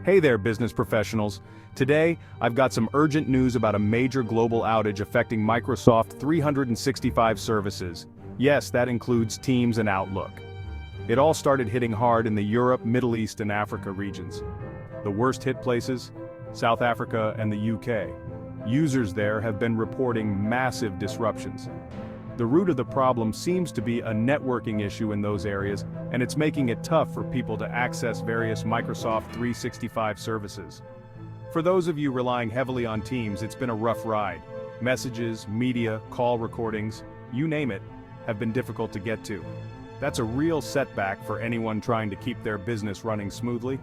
Hey there, business professionals. Today, I've got some urgent news about a major global outage affecting Microsoft 365 services. Yes, that includes Teams and Outlook. It all started hitting hard in the Europe, Middle East, and Africa regions. The worst hit places? South Africa and the UK. Users there have been reporting massive disruptions. The root of the problem seems to be a networking issue in those areas, and it's making it tough for people to access various Microsoft 365 services. For those of you relying heavily on Teams, it's been a rough ride. Messages, media, call recordings, you name it, have been difficult to get to. That's a real setback for anyone trying to keep their business running smoothly.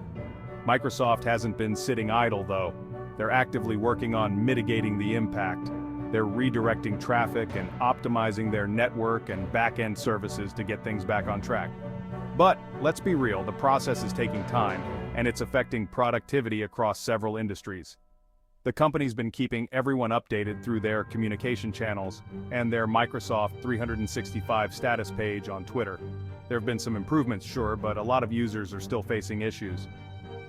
Microsoft hasn't been sitting idle though. They're actively working on mitigating the impact. They're redirecting traffic and optimizing their network and back-end services to get things back on track. But, let's be real, the process is taking time, and it's affecting productivity across several industries. The company's been keeping everyone updated through their communication channels and their Microsoft 365 status page on Twitter. There have been some improvements, sure, but a lot of users are still facing issues.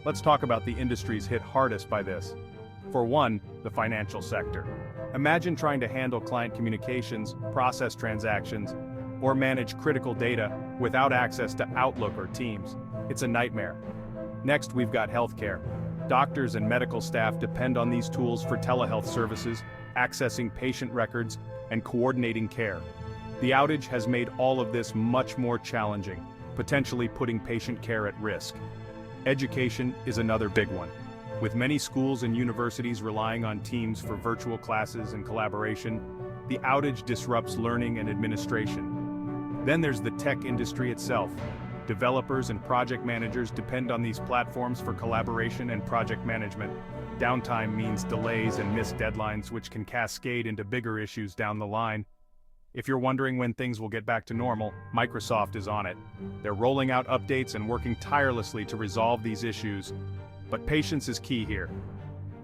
Let's talk about the industries hit hardest by this. For one, the financial sector. Imagine trying to handle client communications, process transactions, or manage critical data without access to Outlook or Teams. It's a nightmare. Next, we've got healthcare. Doctors and medical staff depend on these tools for telehealth services, accessing patient records, and coordinating care. The outage has made all of this much more challenging, potentially putting patient care at risk. Education is another big one. With many schools and universities relying on Teams for virtual classes and collaboration, the outage disrupts learning and administration. Then there's the tech industry itself. Developers and project managers depend on these platforms for collaboration and project management. Downtime means delays and missed deadlines, which can cascade into bigger issues down the line. If you're wondering when things will get back to normal, Microsoft is on it. They're rolling out updates and working tirelessly to resolve these issues. But patience is key here.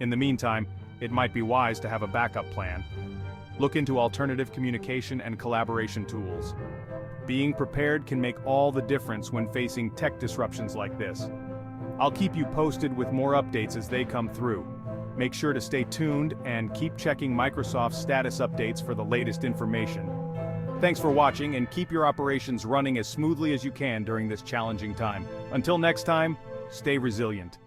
In the meantime, it might be wise to have a backup plan. Look into alternative communication and collaboration tools. Being prepared can make all the difference when facing tech disruptions like this. I'll keep you posted with more updates as they come through. Make sure to stay tuned and keep checking Microsoft's status updates for the latest information. Thanks for watching, and keep your operations running as smoothly as you can during this challenging time. Until next time, stay resilient.